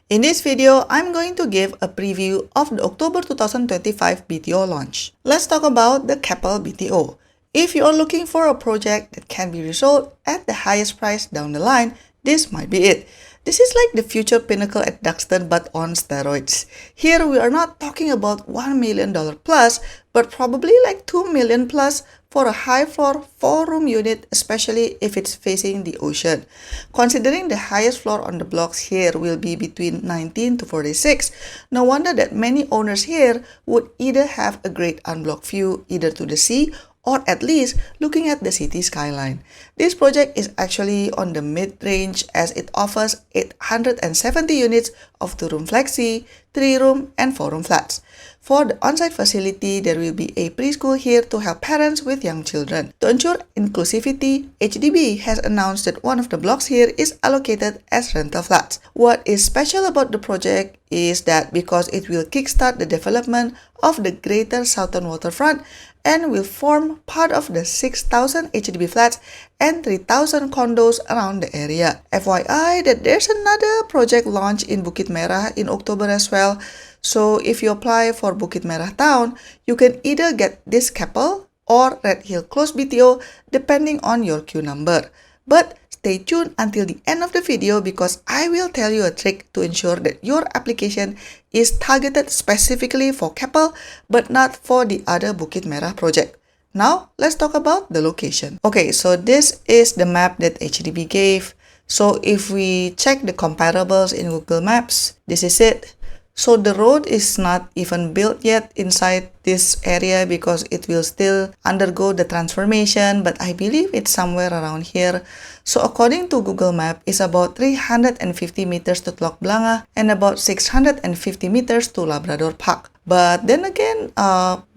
In this video, I'm going to give a preview of the October 2025 BTO launch. Let's talk about the Keppel BTO. If you are looking for a project that can be resold at the highest price down the line, this might be it. This is like the future pinnacle at Duxton but on steroids. Here we are not talking about $1 million plus, but probably like $2 million plus for a high floor 4-room unit, especially if it's facing the ocean. Considering the highest floor on the blocks here will be between 19 to 46, no wonder that many owners here would either have a great unblocked view either to the sea or at least looking at the city skyline. This project is actually on the mid-range as it offers 870 units of 2-room flexi, 3-room and 4-room flats. For the on-site facility, there will be a preschool here to help parents with young children. To ensure inclusivity, HDB has announced that one of the blocks here is allocated as rental flats. What is special about the project is that because it will kickstart the development of the greater southern waterfront and will form part of the 6,000 HDB flats and 3,000 condos around the area. FYI that there's another project launch in Bukit Merah in October as well. So if you apply for Bukit Merah Town, you can either get this Keppel or Redhill Close BTO depending on your queue number. But stay tuned until the end of the video because I will tell you a trick to ensure that your application is targeted specifically for Keppel but not for the other Bukit Merah project. Now, let's talk about the location. Okay, so this is the map that HDB gave. So if we check the comparables in Google Maps, this is it. So the road is not even built yet inside this area because it will still undergo the transformation, but I believe it's somewhere around here. So according to Google Map, it's about 350 meters to Teluk Blangah and about 650 meters to Labrador Park. But then again,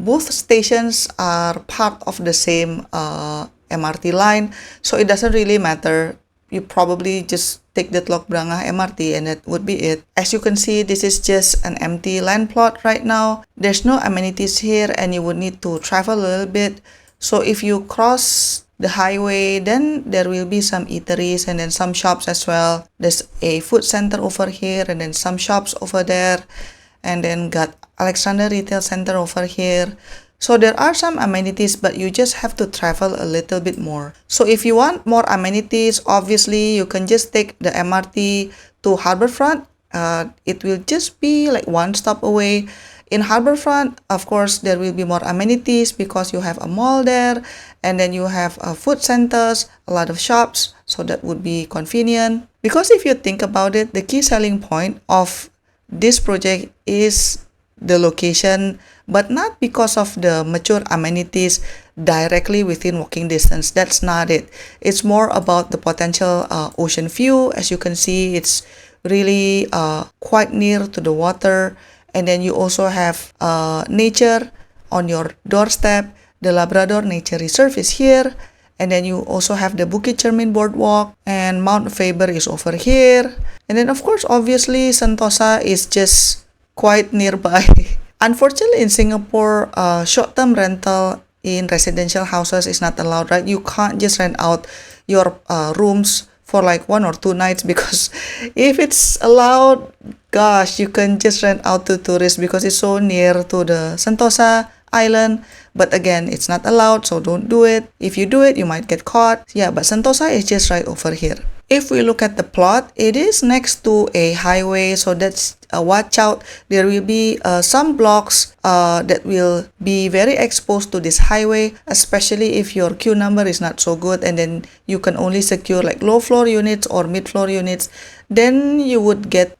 both stations are part of the same MRT line, so it doesn't really matter. You probably just take the Teluk Blangah MRT and that would be it. As you can see, this is just an empty land plot right now. There's no amenities here and you would need to travel a little bit. So if you cross the highway, then there will be some eateries and then some shops as well. There's a food center over here and then some shops over there. And then got Alexander Retail Center over here. So there are some amenities, but you just have to travel a little bit more. So if you want more amenities, obviously you can just take the MRT to Harbourfront. It will just be like one stop away. In Harbourfront, of course, there will be more amenities because you have a mall there and then you have food centers, a lot of shops. So that would be convenient. Because if you think about it, the key selling point of this project is the location, but not because of the mature amenities directly within walking distance. That's not it. It's more about the potential ocean view. As you can see, it's really quite near to the water. And then you also have nature on your doorstep. The Labrador Nature Reserve is here. And then you also have the Bukit Cermin Boardwalk and Mount Faber is over here. And then of course, obviously, Sentosa is just quite nearby. Unfortunately, in Singapore, short-term rental in residential houses is not allowed, right? You can't just rent out your rooms for like 1 or 2 nights because if it's allowed, gosh, you can just rent out to tourists because it's so near to the Sentosa Island. But again, it's not allowed, so don't do it. If you do it, you might get caught. Yeah, but Sentosa is just right over here. If we look at the plot, it is next to a highway, so that's watch out. There will be some blocks that will be very exposed to this highway, especially if your queue number is not so good and then you can only secure like low floor units or mid floor units, then you would get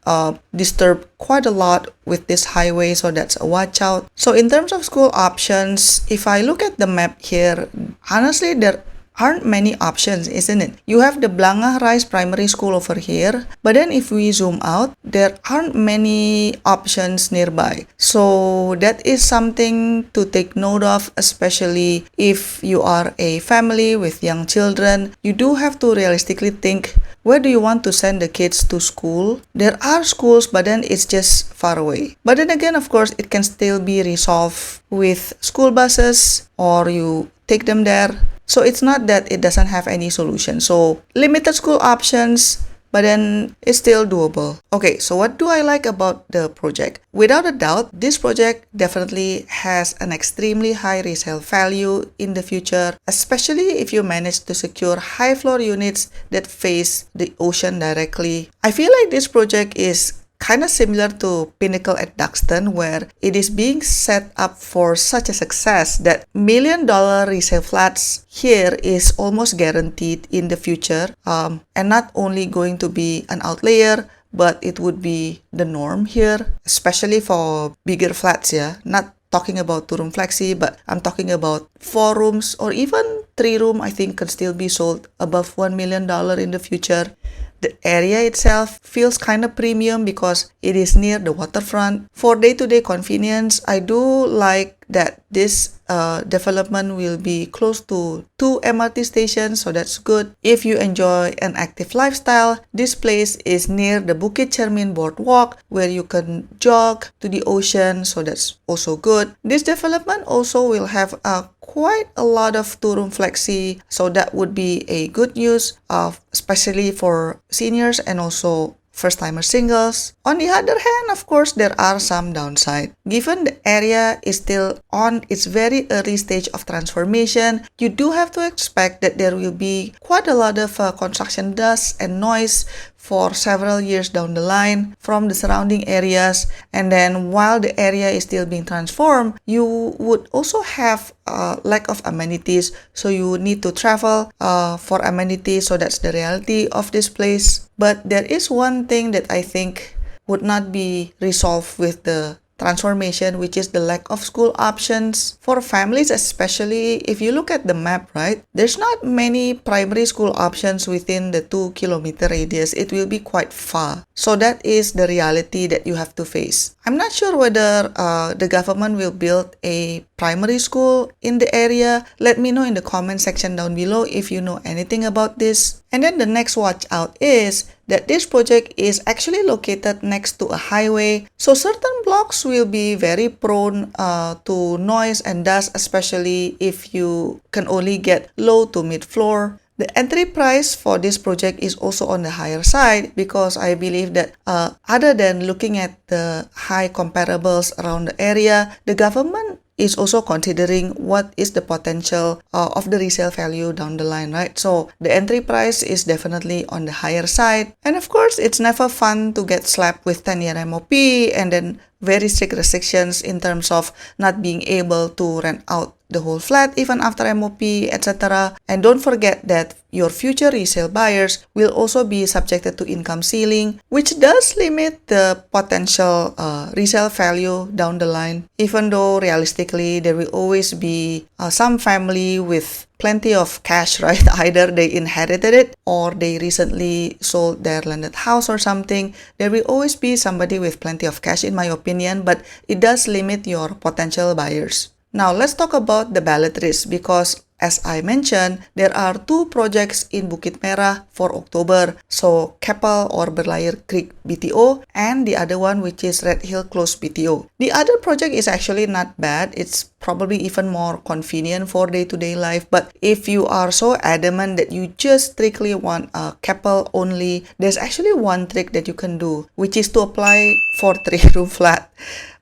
disturbed quite a lot with this highway, so that's a watch out. So in terms of school options, if I look at the map here, honestly there aren't many options, isn't it? You have the Blangah Rise Primary School over here, but then if we zoom out, there aren't many options nearby. So that is something to take note of, especially if you are a family with young children. You do have to realistically think, where do you want to send the kids to school? There are schools, but then it's just far away. But then again, of course, it can still be resolved with school buses or you take them there. So it's not that it doesn't have any solution. So limited school options, but then it's still doable. Okay, so what do I like about the project? Without a doubt, this project definitely has an extremely high resale value in the future, especially if you manage to secure high floor units that face the ocean directly. I feel like this project is kind of similar to Pinnacle at Duxton, where it is being set up for such a success that $1 million resale flats here is almost guaranteed in the future, and not only going to be an outlier, but it would be the norm here, especially for bigger flats, yeah. Not talking about 2-room flexi, but I'm talking about 4 rooms or even 3 room. I think can still be sold above $1 million in the future. The area itself feels kind of premium because it is near the waterfront. For day-to-day convenience, I do like that this development will be close to 2 MRT stations, so that's good. If you enjoy an active lifestyle, this place is near the Bukit Cermin boardwalk where you can jog to the ocean, so that's also good. This development also will have quite a lot of 2-room flexi, so that would be a good news, especially for seniors and also first-timer singles. On the other hand, of course, there are some downside. Given the area is still on its very early stage of transformation, you do have to expect that there will be quite a lot of construction dust and noise for several years down the line from the surrounding areas. And then while the area is still being transformed, you would also have a lack of amenities, so you need to travel for amenities. So that's the reality of this place. But there is one thing that I think would not be resolved with the transformation, which is the lack of school options for families, especially if you look at the map, right? There's not many primary school options within the 2-kilometer radius. It will be quite far. So that is the reality that you have to face. I'm not sure whether the government will build a primary school in the area. Let me know in the comment section down below if you know anything about this. And then the next watch out is that this project is actually located next to a highway, so certain blocks will be very prone to noise and dust, especially if you can only get low to mid floor. The entry price for this project is also on the higher side because I believe that other than looking at the high comparables around the area, the government is also considering what is the potential of the resale value down the line, right? So the entry price is definitely on the higher side. And of course, it's never fun to get slapped with 10-year MOP and then very strict restrictions in terms of not being able to rent out the whole flat even after MOP, etc. And don't forget that your future resale buyers will also be subjected to income ceiling, which does limit the potential resale value down the line, even though realistically there will always be some family with plenty of cash, right? Either they inherited it or they recently sold their landed house or something. There will always be somebody with plenty of cash, in my opinion, but it does limit your potential buyers. Now let's talk about the ballot risk, because as I mentioned, there are 2 projects in Bukit Merah for October. So Keppel or Berlayer Creek BTO and the other one, which is Redhill Close BTO. The other project is actually not bad. It's probably even more convenient for day-to-day life. But if you are so adamant that you just strictly want a Keppel only, there's actually one trick that you can do, which is to apply for 3-room flat.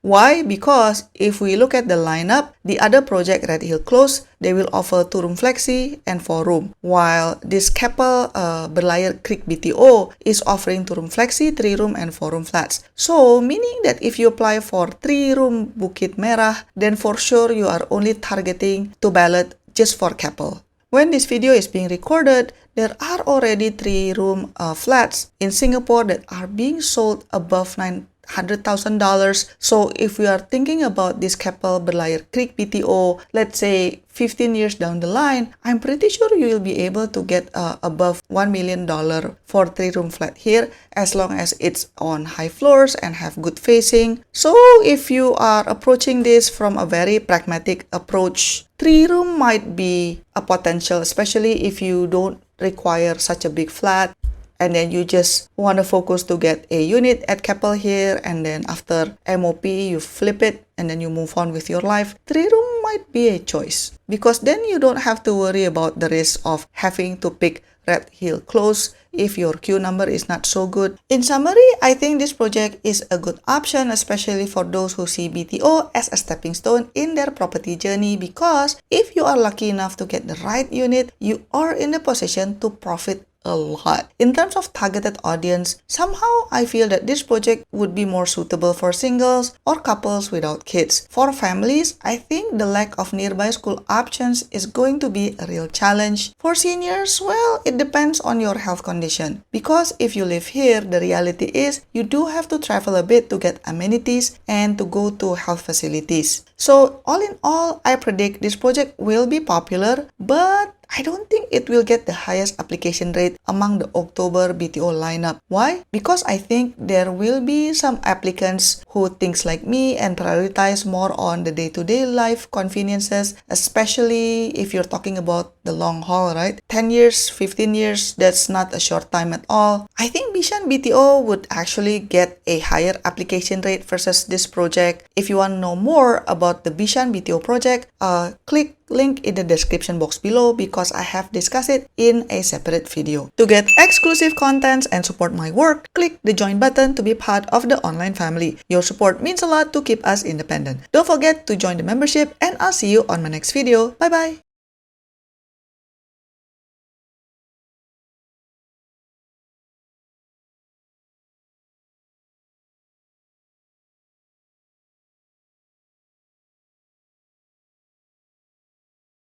Why? Because if we look at the lineup, the other project, Redhill Close, they will offer 2-room flexi and 4-room, while this Keppel Berlayer Creek BTO is offering 2-room flexi, 3-room and 4-room flats. So meaning that if you apply for 3-room Bukit Merah, then for sure you are only targeting to ballot just for Keppel. When this video is being recorded, there are already 3-room flats in Singapore that are being sold above $900,000. So if we are thinking about this Keppel Berlayer Creek BTO, let's say 15 years down the line, I'm pretty sure you will be able to get above $1 million for 3-room flat here, as long as it's on high floors and have good facing. So if you are approaching this from a very pragmatic approach, 3-room might be a potential, especially if you don't require such a big flat, and then you just want to focus to get a unit at Keppel here, and then after MOP you flip it and then you move on with your life. 3-room might be a choice, because then you don't have to worry about the risk of having to pick redhill close if your queue number is not so good. In summary, I think this project is a good option, especially for those who see BTO as a stepping stone in their property journey, because if you are lucky enough to get the right unit, you are in a position to profit a lot. In terms of targeted audience, somehow I feel that this project would be more suitable for singles or couples without kids. For families, I think the lack of nearby school options is going to be a real challenge. For seniors, well, it depends on your health condition, because if you live here, the reality is you do have to travel a bit to get amenities and to go to health facilities. So all in all, I predict this project will be popular, but I don't think it will get the highest application rate among the October BTO lineup. Why? Because I think there will be some applicants who thinks like me and prioritize more on the day-to-day life conveniences, especially if you're talking about the long haul, right? 10 years, 15 years, that's not a short time at all. I think Bishan BTO would actually get a higher application rate versus this project. If you want to know more about the Bishan BTO project, click link in the description box below, because I have discussed it in a separate video. To get exclusive contents and support my work, click the join button to be part of the online family. Your support means a lot to keep us independent. Don't forget to join the membership, and I'll see you on my next video. Bye bye!